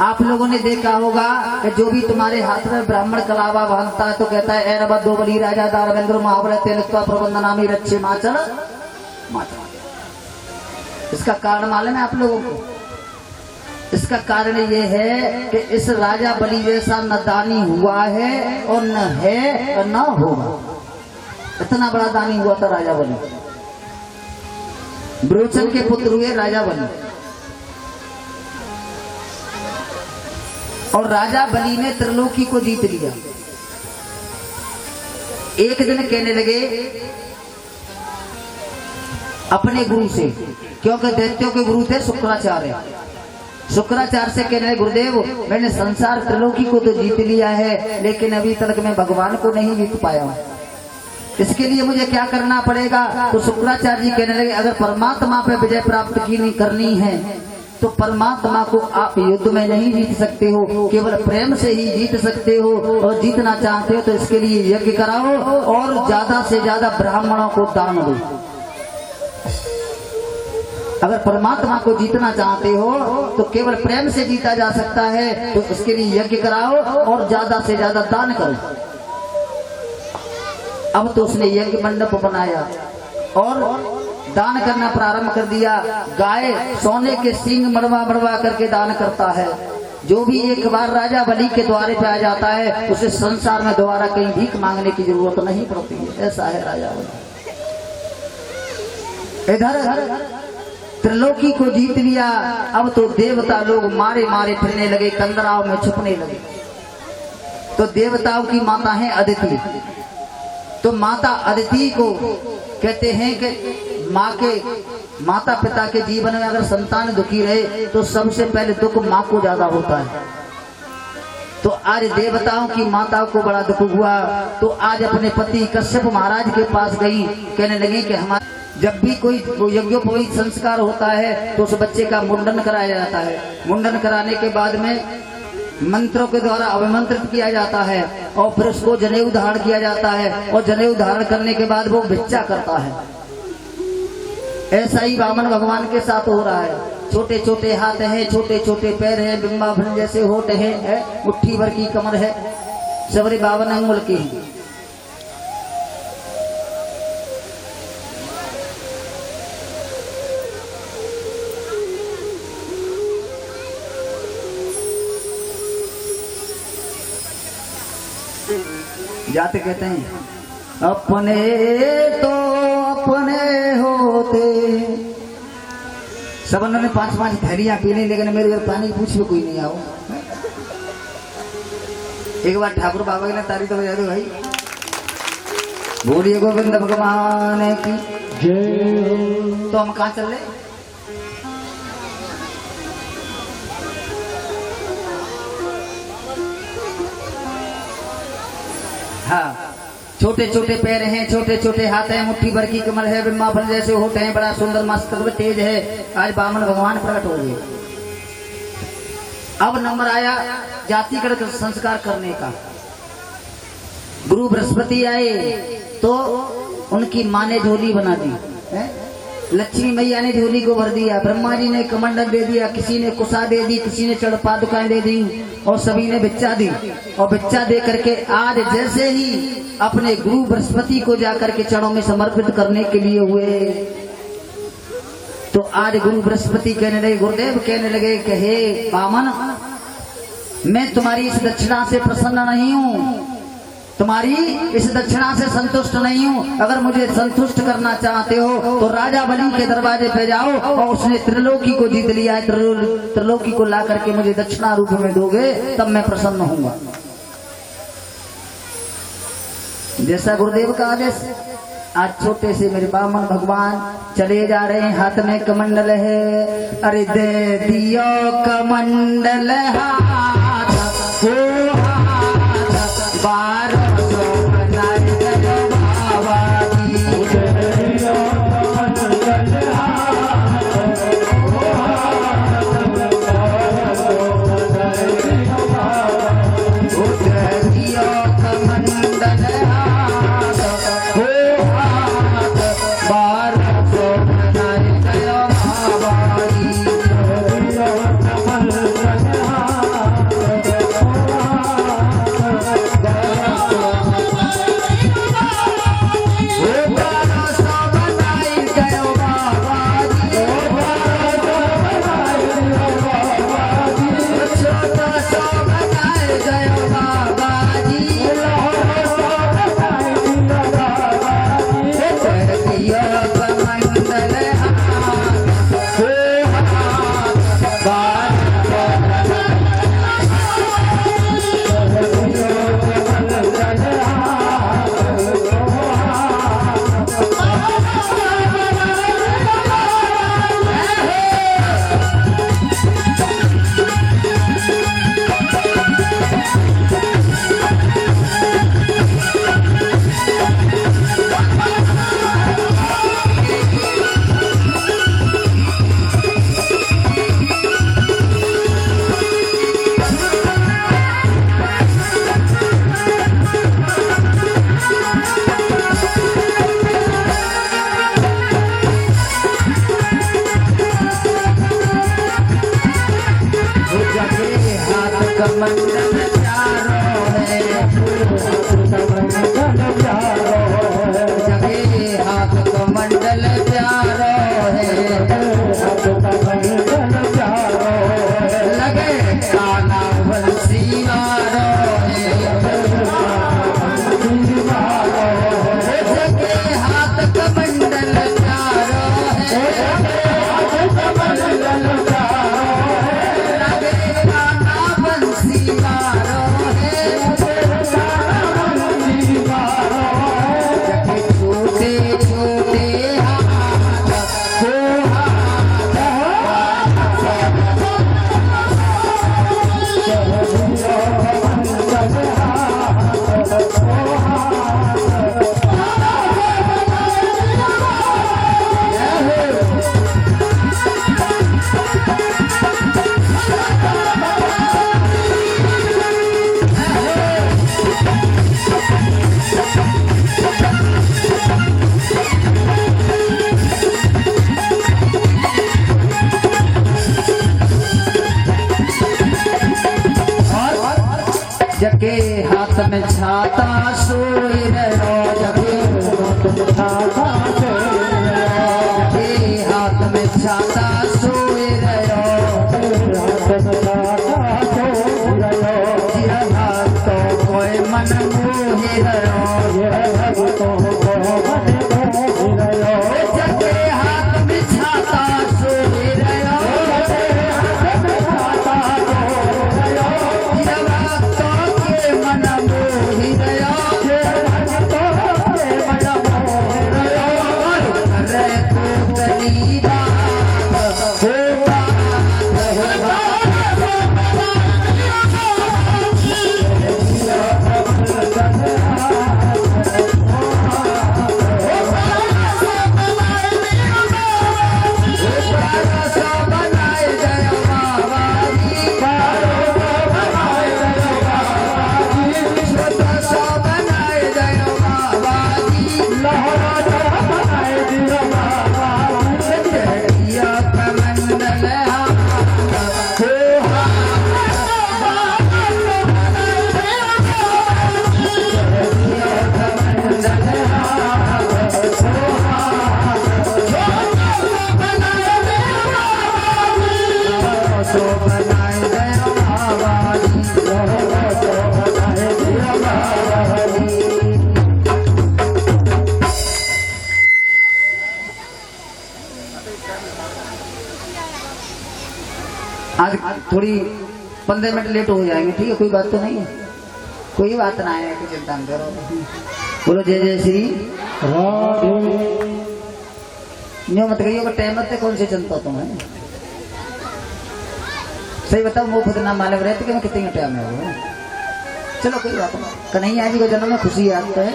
आप लोगों ने देखा होगा कि जो भी तुम्हारे हाथ में ब्राह्मण कलावा बांधता है तो कहता है एरबा दो बलि राजा दारवेंद्र महावरत तेलत्वा प्रबंधनामी रक्षे माचल माचल। इसका कारण मालूम है आप लोगों को? इसका कारण ये है कि इस राजा बलि जैसा न दानी हुआ है और न है और न होगा। इतना बड़ा दानी हुआ था राजा बलि। विरोचन के पुत्र हुए राजा बलि। और राजा बलि ने त्रिलोकी को जीत लिया। एक दिन कहने लगे अपने गुरु से, क्योंकि दैत्यों के गुरु थे शुक्राचार्य। शुक्राचार्य से कहने लगे गुरुदेव मैंने संसार त्रिलोकी को तो जीत लिया है, लेकिन अभी तक मैं भगवान को नहीं जीत पाया हूँ, इसके लिए मुझे क्या करना पड़ेगा? तो शुक्राचार्य जी कहने लगे अगर परमात्मा पे विजय प्राप्त करनी है तो परमात्मा को आप युद्ध में नहीं जीत सकते हो, केवल प्रेम से ही जीत सकते हो। और जीतना चाहते हो तो इसके लिए यज्ञ कराओ और ज्यादा से ज्यादा ब्राह्मणों को दान दो। अगर परमात्मा को जीतना चाहते हो तो केवल प्रेम से जीता जा सकता है, तो इसके लिए यज्ञ कराओ और ज्यादा से ज्यादा दान करो। अब तो उसने यज्ञ मंडप बनाया और दान करना प्रारंभ कर दिया। गाय सोने के सींग मड़वा मड़वा करके दान करता है। जो भी एक बार राजा बलि के द्वारे पे आ जाता है उसे संसार में दोबारा कहीं भीख मांगने की जरूरत नहीं पड़ती है। ऐसा है राजा बलि। इधर त्रिलोकी को जीत लिया। अब तो देवता लोग मारे मारे फिरने लगे, कंदराओं में छुपने लगे। तो देवताओं की माता है अदिति। तो माता अदिति को कहते हैं कि माता पिता के जीवन में अगर संतान दुखी रहे तो सबसे पहले दुख माँ को ज्यादा होता है। तो आज देवताओं की माताओं को बड़ा दुख हुआ, तो आज अपने पति कश्यप महाराज के पास गई। कहने लगी कि हमारे जब भी कोई यज्ञोपवीत संस्कार होता है तो उस बच्चे का मुंडन कराया जाता है। मुंडन कराने के बाद में मंत्रों के द्वारा अभिमंत्रित किया जाता है और फिर उसको जनेऊ धारण किया जाता है और जनेऊ धारण करने के बाद वो भिक्षा करता है। ऐसा ही वामन भगवान के साथ हो रहा है। छोटे छोटे हाथ हैं, छोटे छोटे पैर हैं, बिंबाभन जैसे होठ है, मुट्ठी भर की कमर है, सबरे 52 अंगुल की है। जाते कहते हैं अपने तो अपने होते। सब उन्होंने 5-5 थैलियां पी ली, लेकिन मेरे घर पानी पूछ में कोई नहीं आओ। एक बार ठाकुर बाबा की तारीफ तो बजा दो भाई। बोलिए गोविंद भगवान की जय। तो हम कहाँ चल रहे? हाँ, छोटे छोटे पैर हैं, छोटे छोटे हाथ हैं, मुट्ठी भर की कमर है, बिंबाफल जैसे होते हैं, बड़ा सुंदर मस्तक तेज है। आज वामन भगवान प्रकट हो गए। अब नंबर आया जातिगत संस्कार करने का। गुरु बृहस्पति आए तो उनकी माँ ने झोली बना दी है? लक्ष्मी मैया ने झोली को भर दिया, ब्रह्मा जी ने कमंडल दे दिया, किसी ने कुशा दे दी, किसी ने चढ़ पादुकाएं दे दी और सभी ने भिक्षा दी। और भिक्षा दे करके आज जैसे ही अपने गुरु बृहस्पति को जाकर के चरणों में समर्पित करने के लिए हुए, तो आज गुरु बृहस्पति कहने लगे, गुरुदेव कहने लगे कि हे वामन, मैं तुम्हारी इस दक्षिणा से प्रसन्न नहीं हूँ, तुम्हारी इस दक्षिणा से संतुष्ट नहीं हूँ। अगर मुझे संतुष्ट करना चाहते हो तो राजा बलि के दरवाजे पे जाओ और उसने त्रिलोकी को जीत लिया है, त्रिलोकी को ला करके मुझे दक्षिणा रूप में दोगे, तब मैं प्रसन्न होऊंगा। जैसा गुरुदेव का आदेश। आज छोटे से मेरे वामन भगवान चले जा रहे हैं, हाथ में कमंडल है। अरे दे दियो कमंडल हाथ को बार में छाता सोए रहो जबे छाता हाथ में छाता सोए रहो तो कोई मन मोहे रहो जबे हाथ में छाता सोए रहो मन मोहि रहो रे तो गली आज थोड़ी 15 मिनट लेट हो जाएंगे, ठीक है, कोई बात तो नहीं है, कोई बात ना है, कोई चिंता नहीं करो। बोलो जय जय श्री न्यू मत कहिए टाइम मत कौन से चलता तुम्हें सही बताओ, वो खुद ना मालूम रहते कि मैं कितने टाइम में हो। चलो कोई बात नहीं, कन्हैया जी को जन्म में खुशी आती है।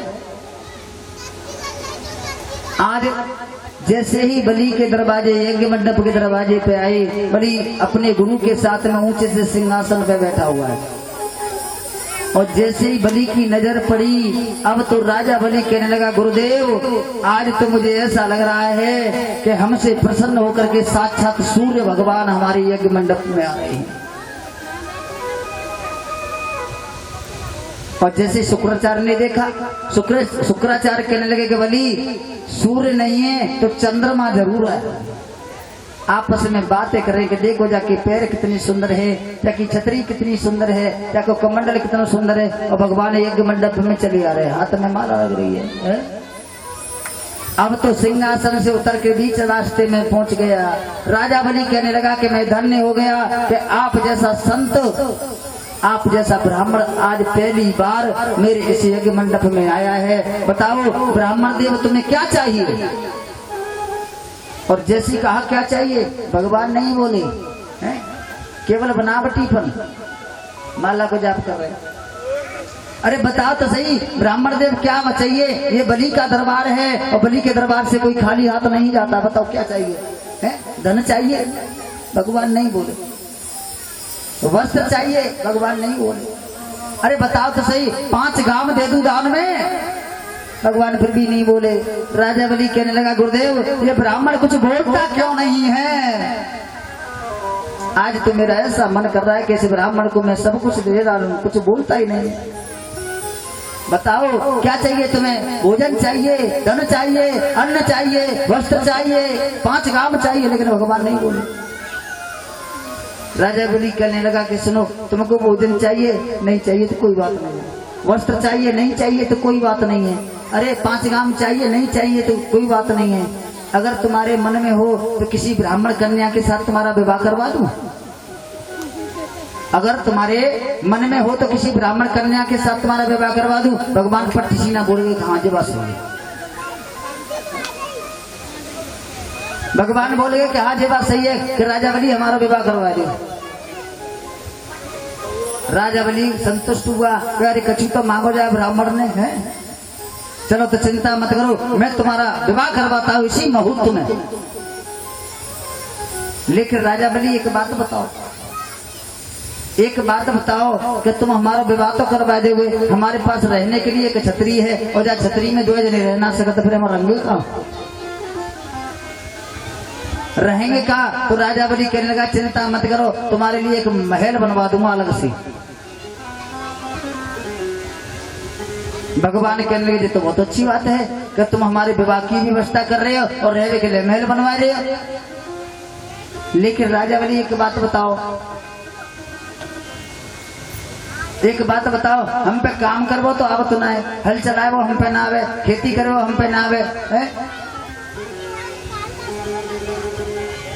आज जैसे ही बलि के दरवाजे यज्ञ मंडप के दरवाजे पे आए, बलि अपने गुरु के साथ में ऊंचे से सिंहासन पे बैठा हुआ है, और जैसे ही बलि की नजर पड़ी, अब तो राजा बलि कहने लगा गुरुदेव आज तो मुझे ऐसा लग रहा है कि हमसे प्रसन्न होकर के साक्षात सूर्य भगवान हमारे यज्ञ मंडप में आ रहे हैं। और जैसे शुक्राचार्य ने देखा, शुक्राचार्य कहने लगे कि बलि सूर्य नहीं है तो चंद्रमा जरूर है। आपस में बातें करें कि देखो जाके पैर कितनी सुंदर है, जाकी छतरी कितनी सुंदर है, जाको कमंडल कितना सुंदर है, और भगवान यज्ञ मंडप में चले आ रहे हैं, हाथ में माला लग रही है। अब तो सिंहासन से उतर के बीच रास्ते में पहुंच गया। राजा बलि कहने लगा कि मैं धन्य हो गया कि आप जैसा संत, आप जैसा ब्राह्मण आज पहली बार मेरे इस यज्ञ मंडप में आया है। बताओ ब्राह्मण देव तुम्हें क्या चाहिए? और जैसी कहा क्या चाहिए, भगवान नहीं बोले हैं, केवल बनावटीपन माला को जाप कर रहे। अरे बताओ तो सही ब्राह्मण देव क्या चाहिए? ये बलि का दरबार है और बलि के दरबार से कोई खाली हाथ नहीं जाता। बताओ क्या चाहिए? है धन चाहिए? भगवान नहीं बोले। वस्त्र चाहिए? भगवान नहीं बोले। अरे बताओ तो सही 5 गांव दे दूं दान में? भगवान फिर भी नहीं बोले। राजा बलि कहने लगा गुरुदेव ये ब्राह्मण कुछ बोलता क्यों नहीं है? आज तो मेरा ऐसा मन कर रहा है कि इस ब्राह्मण को मैं सब कुछ दे रहा हूं, कुछ बोलता ही नहीं। बताओ क्या चाहिए तुम्हें? भोजन चाहिए, धन चाहिए, अन्न चाहिए, वस्त्र चाहिए, 5 गांव चाहिए, लेकिन भगवान नहीं बोले। राजा बलि कहने लगा कि सुनो तुमको भोजन चाहिए? नहीं चाहिए तो कोई बात नहीं है। वस्त्र चाहिए? नहीं चाहिए तो कोई बात नहीं है। अरे 5 गांव चाहिए? नहीं चाहिए तो कोई बात नहीं है। अगर तुम्हारे मन में हो तो किसी ब्राह्मण कन्या के साथ तुम्हारा विवाह करवा दूं? अगर तुम्हारे मन में हो तो किसी ब्राह्मण कन्या के साथ तुम्हारा विवाह करवा दूं? भगवान पट्टी सीना बोल गए हाँ जी बस। भगवान बोल गए कि हाँ जी बात सही है कि राजा बलि हमारा विवाह करवा दो। राजा बलि संतुष्ट हुआ, अरे कछु तो मांगो जाए ब्राह्मण ने है। चलो तो चिंता मत करो, मैं तुम्हारा विवाह करवाता हूँ इसी मुहूर्त में। लेकिन राजा बलि एक बात बताओ कि तुम हमारा विवाह तो करवा दोगे, हमारे पास रहने के लिए एक छतरी है, और जहाँ छतरी में 2 जने रह ना सकते फिर हम रहेंगे का? रहेंगे का? तो राजा बलि कहने लगा चिंता मत करो, तुम्हारे लिए एक महल बनवा दूंगा अलग से। भगवान कहने लगे तो बहुत अच्छी बात है कि तुम हमारे विवाह की व्यवस्था कर रहे हो और रहने के लिए महल बनवा रहे हो। लेकिन राजा बलि एक बात बताओ, एक बात बताओ, हम पे काम करवो तो आवत ना है, हल चलाए वो हम पे ना आवे, खेती करवो हम पे ना आवे,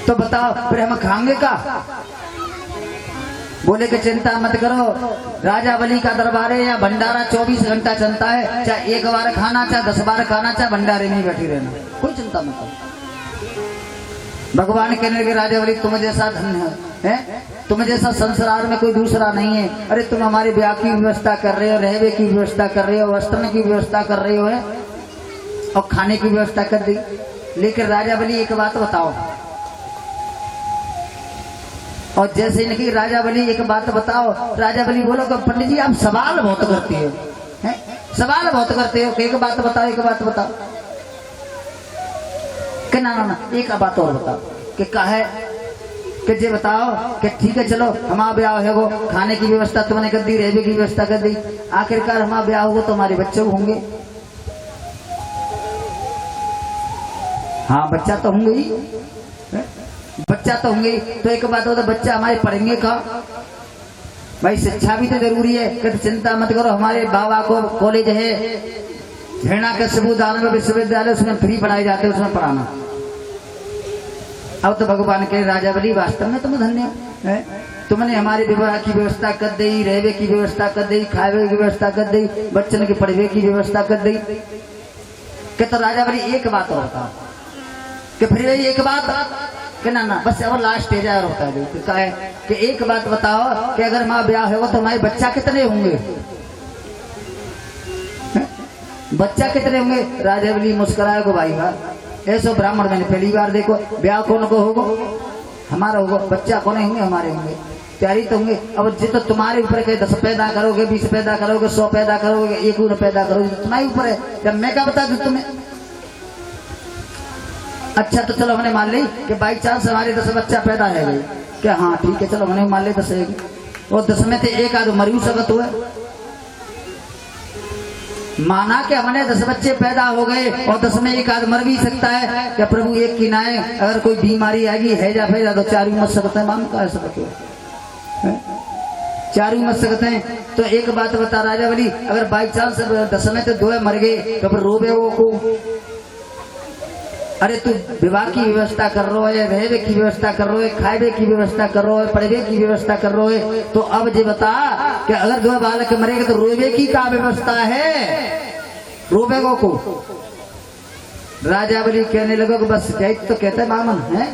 तो बताओ फिर हम खाएंगे का? बोले कि चिंता मत करो, राजा बलि का दरबार है या भंडारा 24 घंटा चलता है, चाहे एक बार खाना चाहे 10 बार खाना, चाहे भंडारे में बैठी रहना, कोई चिंता मत करो। भगवान कहने लगे राजा बलि तुम जैसा धन्य है, तुम जैसा संसार में कोई दूसरा नहीं है। अरे तुम हमारे ब्याह की व्यवस्था कर रहे हो, रहने की व्यवस्था कर रहे हो, वस्त्र की व्यवस्था कर रहे हो है? और खाने की व्यवस्था कर दी। लेकिन राजा बलि एक बात बताओ, और जैसे इनकी राजा बलि एक बात बताओ, राजा बलि बोलो कि पंडित जी आप सवाल बहुत करते हो, हैं? सवाल बहुत करते हो, एक बात बताओ, एक बात बताओ, कि ना ना ना एक बात और बताओ, कि क्या है कि जे बताओ कि ठीक है चलो हमारा ब्याह है, वो खाने की व्यवस्था तुमने कर दी, रहने की व्यवस्था कर दी, आखिरकार हमारा ब्याह होगा तो हमारे बच्चे होंगे। हाँ बच्चा तो होंगे ही, बच्चा तो होंगे। तो एक बात हो तो बच्चा हमारे पढ़ेंगे का? भाई शिक्षा भी तो जरूरी है। कि चिंता मत करो, हमारे बाबा को कॉलेज है झेड़ा के सबूदान में विश्वविद्यालय, उसमें फ्री पढ़ाए जाते हैं, उसमें पढ़ाना। अब तो भगवान के राजा बलि वास्तव में तुम धन्य है, तुमने हमारी विवाह की व्यवस्था कर दी, रहने की व्यवस्था कर दी, खावे की व्यवस्था कर दी, बच्चन के पढ़वे की व्यवस्था कर दी। कि तो राजा बलि एक बात और बताओ, कि फिर एक बात कि ना ना बस अब लास्ट स्टेज आया होता है, क्या है कि एक बात बताओ कि अगर माँ ब्याह होगा तो हमारे बच्चा कितने होंगे? बच्चा कितने होंगे? राजा बलि मुस्कुराए को भाई बा ऐसो ब्राह्मण मैंने पहली बार देखो, ब्याह कौन को होगा? हमारा होगा, बच्चा कौन होंगे? हमारे होंगे, प्यारी तो होंगे। अब जितना तुम्हारे ऊपर है, 10 पैदा करोगे, 20 पैदा करोगे, 100 पैदा करोगे, 1 पैदा करोगे, तुम्हारे ऊपर है। जब मैं क्या बता दूं तुम्हें? अच्छा तो चलो हमने मान ली कि बाई चांस हमारे 10 बच्चा पैदा है गई, क्या हाँ ठीक है चलो हमने मान ली 10 है, और 10 में से एक आध मरी सकत हुए, माना कि हमने 10 बच्चे पैदा हो गए और 10 में एक आध मर भी सकता है। क्या प्रभु एक की नाए अगर कोई बीमारी आएगी हैजा फैजा तो 4 मर सकते हैं, मान का सकते हैं, 4 मर सकते हैं। तो एक बात बता राजा बलि, अगर बाई चांस 10 में तो 2 मर गए तो फिर रोबे वो को? अरे तू विवाह की व्यवस्था कर रहा है, रहने की व्यवस्था कर रहा है, खाए की व्यवस्था कर रहा है, पढ़वे की व्यवस्था कर रहा है, तो अब ये बता कि अगर 2 बालक मरेगा तो रोबे की क्या व्यवस्था है? रोबे को राजा बलि कहने लगो कि बस तो कहते मामन है।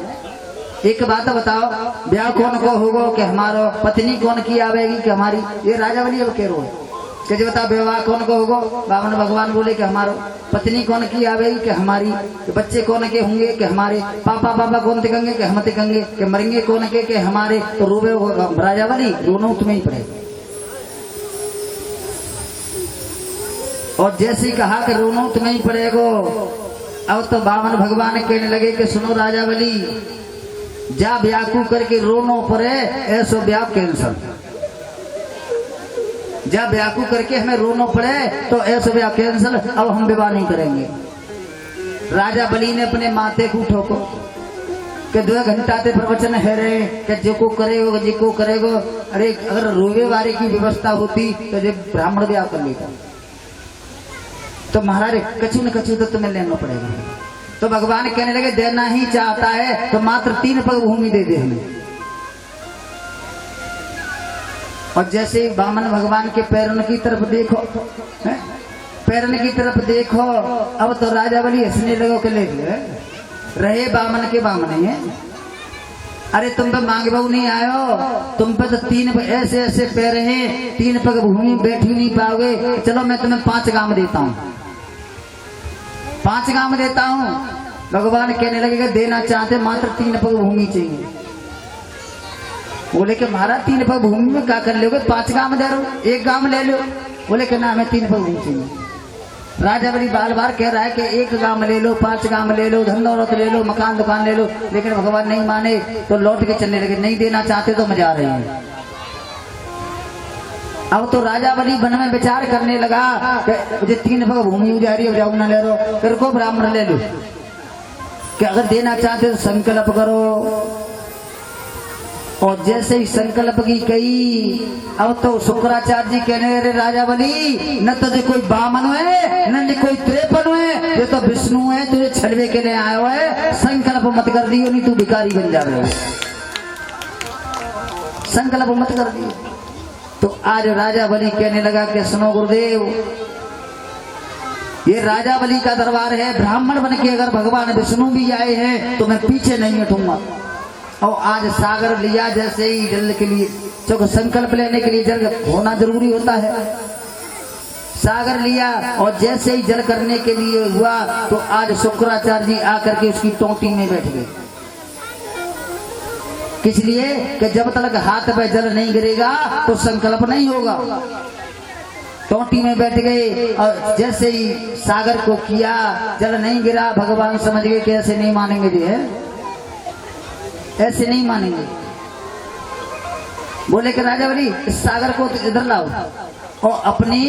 एक बात बताओ, ब्याह कौन को होगा? कि हमारो पत्नी कौन की आवेगी कि हमारी? ये राजा बलि अब कह रहा है कि जो बता विवाह कौन को होगा? बावन भगवान बोले कि हमारो पत्नी कौन की आवेगी कि हमारी, बच्चे कौन के होंगे कि हमारे, पापा पापा कौन दिखेंगे कि हम दिखेंगे, कि मरेंगे कौन के कि हमारे। तो रोबे राजा बलि दोनों तुम्हें ही पड़े। और जैसे कहा कि रोनो तुम्हें ही पड़ेगो, अब तो बावन भगवान कहने लगे कि सुनो राजा बलि, जा ब्याकू करके रोनो पड़े ऐसो ब्याह कैंसल, जब ब्याकू करके हमें रोना पड़े तो ऐसे ब्याह कैंसल, अब हम विवाह नहीं करेंगे। राजा बलि ने अपने माथे को ठोको कि 2 घंटा ते प्रवचन है रहे कि जो करेगो जिको करेगो। अरे अगर रोवे वारे की व्यवस्था होती तो जब ब्राह्मण ब्याह कर लेता, तो महाराज कछु न कछु तो तुम्हें लेना पड़ेगा। तो भगवान कहने लगे देना ही चाहता है तो मात्र 3 पग भूमि दे दे हमें। और जैसे बामन भगवान के पैरों की तरफ देखो, पैरों की तरफ देखो, अब तो राजा बलि हंसने लगो के ले रहे बामन के बामन है। अरे तुम पे मांग बहु नहीं आयो, तुम पे तो 3 ऐसे ऐसे पैर हैं, 3 पग भूमि बैठी नहीं पाओगे। चलो मैं तुम्हें 5 गांव देता हूँ, 5 गांव देता हूँ। भगवान कहने लगे देना चाहते मात्र 3 पग भूमि चाहिए। बोले कि महाराज 3 पग भूमि में क्या कर लोगे? 5 गांव दे रहा हूं, 1 गांव ले लो। बोले कि ना हमें 3 पग भूमि चाहिए। राजा बलि बार बार कह रहा है कि 1 गांव ले लो, 5 गांव ले लो, धन दौलत ले लो, मकान दुकान ले लो, लेकिन भगवान नहीं माने तो लौट के चलने लगे। नहीं देना चाहते तो मजा आ रही है। अब तो राजा बलि वन में विचार करने लगा कि मुझे 3 पग भूमि उजारी जाऊ ना ले लो, तेरे को ब्राह्मण ले लो, कि अगर देना चाहते तो संकल्प करो। और जैसे ही संकल्प की कही, अब तो शुक्राचार्य जी कहने लगे राजा बलि न तुझे कोई बामन है न कोई 53 है, ये तो विष्णु है, तुझे छलवे के लिए आया हुआ है, संकल्प मत कर दियो नहीं तू भिखारी बन जाए, संकल्प मत कर दियो। तो आज राजा बलि कहने लगा कि सुनो गुरुदेव, ये राजा बलि का दरबार है, ब्राह्मण बन के अगर भगवान विष्णु भी आए हैं तो मैं पीछे नहीं हटूंगा। और आज सागर लिया, जैसे ही जल के लिए, क्योंकि संकल्प लेने के लिए जल होना जरूरी होता है, सागर लिया और जैसे ही जल करने के लिए हुआ तो आज शुक्राचार्य जी आकर के उसकी टोटी में बैठ गए। किस लिए? कि जब तक हाथ पे जल नहीं गिरेगा तो संकल्प नहीं होगा। टोटी में बैठ गए और जैसे ही सागर को किया, जल नहीं गिरा, भगवान समझ गए कि ऐसे नहीं मानेंगे जी, है ऐसे नहीं मानेंगे। बोले कि राजा बलि इस सागर को इधर लाओ, और अपनी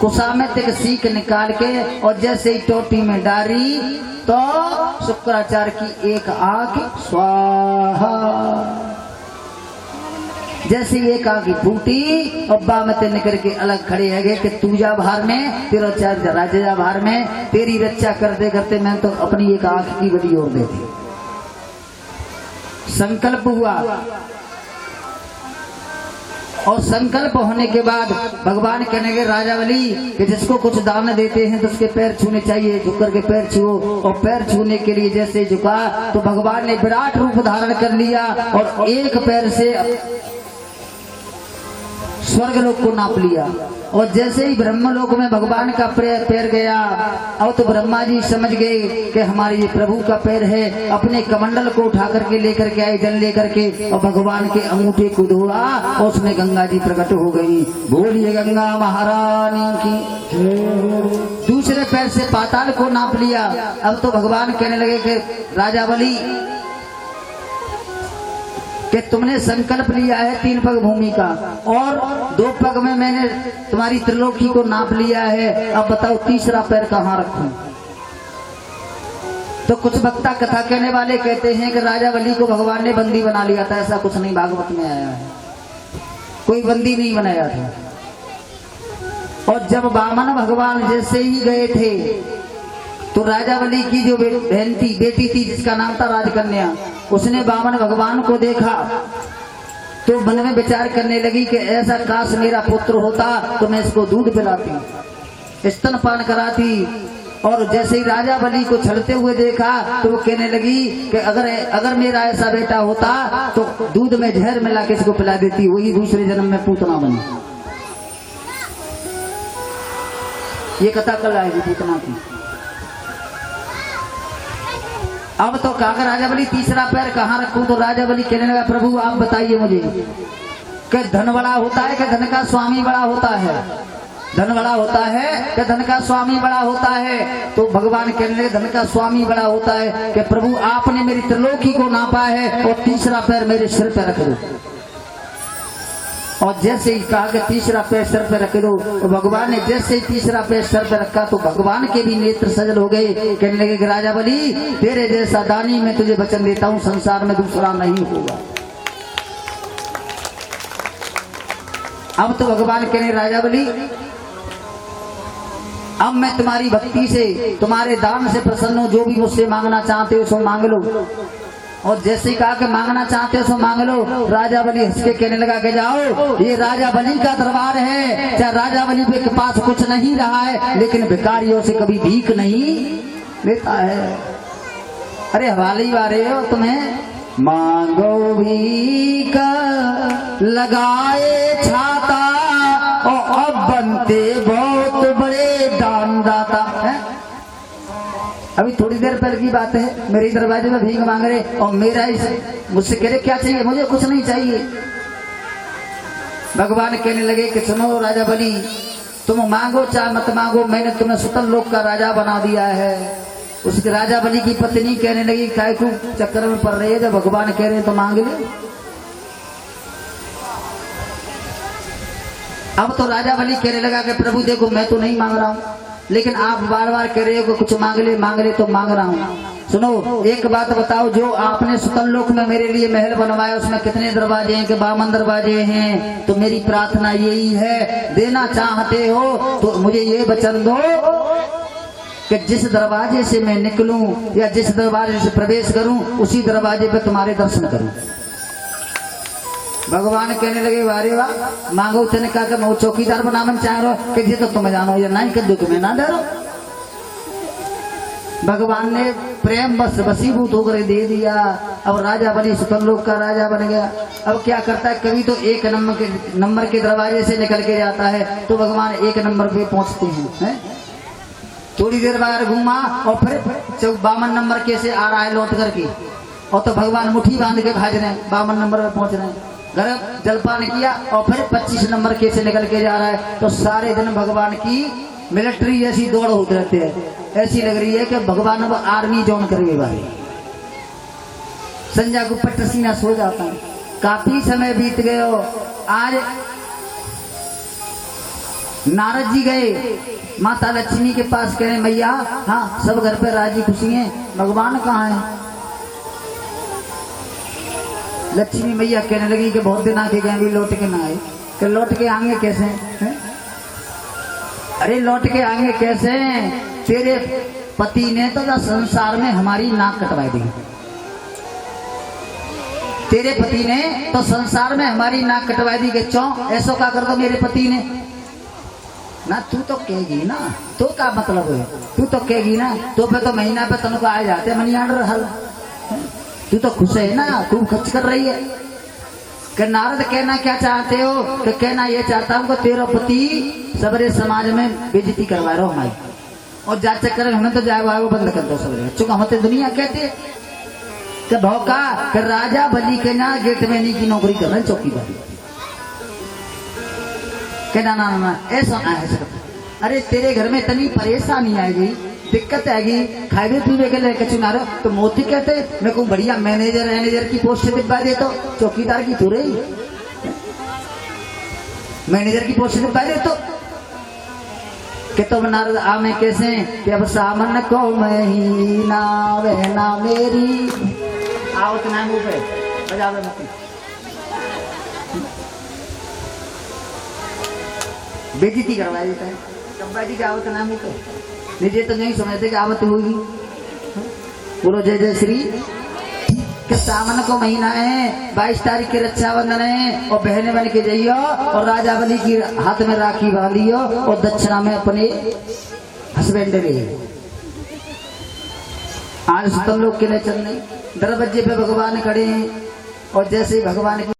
कुशा में एक सीख निकाल के और जैसे ही टोटी में डाली तो शुक्राचार्य की एक आंख स्वाहा, जैसे एक आंख फूटी और बामते निकल के अलग खड़े है गए कि तू जा बाहर में, तेरा चार्य राजा जा बाहर में, तेरी रक्षा करते करते मैं तो अपनी एक आंख की बड़ी ओर देती। संकल्प हुआ और संकल्प होने के बाद भगवान कहने के राजा बलि कि जिसको कुछ दान देते हैं तो उसके पैर छूने चाहिए, झुक करके पैर छुओ। और पैर छूने के लिए जैसे झुका तो भगवान ने विराट रूप धारण कर लिया और एक पैर से स्वर्ग लोक को नाप लिया। और जैसे ही ब्रह्म लोक में भगवान का पैर गया, अब तो ब्रह्मा जी समझ गए कि हमारे ये प्रभु का पैर है, अपने कमंडल को उठा करके लेकर के आए, जल लेकर के, और भगवान के अंगूठे को धोआ और उसमें गंगा जी प्रकट हो गई। बोलिए गंगा महारानी की। दूसरे पैर से पाताल को नाप लिया। अब तो भगवान कहने लगे कि राजा बलि कि तुमने संकल्प लिया है 3 पग भूमि का और 2 पग में मैंने तुम्हारी त्रिलोकी को नाप लिया है, अब बताओ तीसरा पैर कहाँ रखूं? तो कुछ वक्ता कथा कहने वाले कहते हैं कि राजा बलि को भगवान ने बंदी बना लिया था। ऐसा कुछ नहीं भागवत में आया है, कोई बंदी नहीं बनाया था। और जब वामन भगवान जैसे ही गए थे तो राजा बलि की जो बहन थी, बेटी थी, जिसका नाम था राजकन्या, उसने वामन भगवान को देखा तो मन में विचार करने लगी कि ऐसा काश मेरा पुत्र होता तो मैं इसको दूध पिलाती, स्तनपान कराती। और जैसे ही राजा बलि को छलते हुए देखा तो वो कहने लगी कि अगर मेरा ऐसा बेटा होता तो दूध में जहर मिला के इसको पिला देती, वही दूसरे जन्म में पूतना बनी। ये कथा कल आएगी पूतना की। अब तो कहा राजा बलि तीसरा पैर कहाँ रखूं? तो राजा बलि कहने लगा प्रभु आप बताइए मुझे कि धन बड़ा होता है कि धन का स्वामी बड़ा होता है? धन बड़ा होता है कि धन का स्वामी बड़ा होता है? तो भगवान कहने लगे धन का स्वामी बड़ा होता है कि प्रभु आपने मेरी त्रिलोकी को नापा है और तीसरा पैर मेरे सिर पे रख दो। और जैसे ही कहा कि तीसरा पैर सर पे रख दो, तो भगवान ने जैसे ही तीसरा पैर सर पे रखा तो भगवान के भी नेत्र सजल हो गए। कहने लगे कि राजा बलि तेरे जैसा दानी मैं तुझे वचन देता हूँ, संसार में दूसरा नहीं होगा। अब तो भगवान कहने राजा बलि अब मैं तुम्हारी भक्ति से, तुम्हारे दान से प्रसन्न हूँ, जो भी मुझसे मांगना चाहते हो सो मांग लो। और जैसे ही कहा कि मांगना चाहते हो सो मांग लो, राजा बलि हंस के कहने लगा कि जाओ ये राजा बलि का दरबार है, चाहे राजा बलि के पास कुछ नहीं रहा है लेकिन भिखारियों से कभी भीख नहीं लेता है। अरे हवाले वाले हो तुम्हें, मांगो भीख लगाए छाता और अब बनते बहुत बड़े दानदाता है। अभी थोड़ी देर पहले की बात है, मेरे दरवाजे में भीख मांग रहे और मेरा मुझसे कह रहे क्या चाहिए? मुझे कुछ नहीं चाहिए। भगवान कहने लगे कि सुनो राजा बलि तुम मांगो चाहे मत मांगो, मैंने तुम्हें सुतल लोक का राजा बना दिया है। उसके राजा बलि की पत्नी कहने लगी काय को चक्कर में पड़ रही है, जब भगवान कह रहे हैं तो मांग ले। अब तो राजा बलि कहने लगा कि प्रभु देखो मैं तो नहीं मांग रहा हूँ, लेकिन आप बार बार कह रहे हो कि कुछ मांग ले तो मांग रहा हूँ। सुनो एक बात बताओ, जो आपने सुतन लोक में मेरे लिए महल बनवाया उसमें कितने दरवाजे हैं? कि 52 दरवाजे हैं। तो मेरी प्रार्थना यही है, देना चाहते हो तो मुझे ये वचन दो कि जिस दरवाजे से मैं निकलूं या जिस दरवाजे से प्रवेश करूं उसी दरवाजे पे तुम्हारे दर्शन करूं। भगवान कहने लगे वारे वाह, मांगो तने कहा कि मैं चौकीदार बनावन चाह रहा कि तो तुम जानो या नहीं कि दुख में ना डरो। भगवान ने प्रेम बस वसीभूत होकर दे दिया। अब राजा बलि सुतन लोक का राजा बन गया। अब क्या करता है, कभी तो 1 नंबर के दरवाजे से निकल के जाता है तो भगवान 1 नंबर पे पहुंचते हैं। थोड़ी देर बाद घूमा और फिर 52 नंबर के से आ रहा है लौट करके, और तो भगवान मुट्ठी बांध के भाज रहे हैं, 52 नंबर पे पहुंच रहे हैं। गर्भ जलपान किया और फिर 25 नंबर के से निकल के जा रहा है। तो सारे दिन भगवान की मिलिट्री ऐसी दौड़ होते रहते हैं, ऐसी लग रही है कि भगवान अब आर्मी ज्वाइन करेंगे भाई। संजय को पट्ट सीना सो जाता है। काफी समय बीत गए हो। आज नारद जी गए माता लक्ष्मी के पास, कह रहे मैया हाँ सब घर पे राजी खुशी हैं, भगवान कहाँ है? लक्ष्मी मैया कहने लगी कि बहुत दिन आके गए भी लौट के ना आए। कि लौट के आएंगे कैसे हैं? अरे लौट के आएंगे कैसे? तेरे पति ने तो संसार में हमारी नाक कटवाई दी। तेरे पति ने तो संसार में हमारी नाक कटवाई दी कि चौ ऐसा क्या कर दो मेरे पति ने ना। तू तो कहेगी ना, तो क्या मतलब है? तू तो कहेगी ना, तो फिर तो महीना पे तनको आ जाते मनी ऑर्डर हल। तू तो खुश है ना, खूब खर्च कर रही है। कि नारद कहना क्या चाहते हो? कि कहना ये चाहता हूँ कि तेरा पति सबरे समाज में बेइज्जती करवा रहा हो हमारी, और जा चक्कर में हमें तो जाए वो बंद कर दो सबरे। चूंकि हम तो दुनिया कहते कि भौका कि राजा बलि के ना गेट में नहीं की नौकरी कर रहे चौकीदार। कहना ना ना ऐसा ना है। अरे तेरे घर में इतनी परेशानी आएगी, दिक्कत आएगी, खाए पीवे के लिए चुना रहे तो मोती कहते मैं को बढ़िया मैनेजर की पोस्ट दिखवा दे, तो चौकीदार की थोड़े ही मैनेजर की पोस्ट दिखवा दे। तो कि तुम नारद आमे कैसे कि अब सामन को महीना बहना मेरी आवत ना मुंह पे बजावे मत। बेइज्जती करवा देता है कब्बा जी की आवत ना मुंह पे। निजे तो नहीं समझते कि आवत होगी। बोलो जय जय श्री। कि सावन को महीना है, 22 तारीख के रक्षाबंधन है, और बहने बन के जाइयो और राजा बलि की हाथ में राखी बांधियो और दक्षिणा में अपने हस्बैंड ले। आज सुतन लोक के लिए चलने दरवाजे पे भगवान खड़े हैं, और जैसे ही भगवान की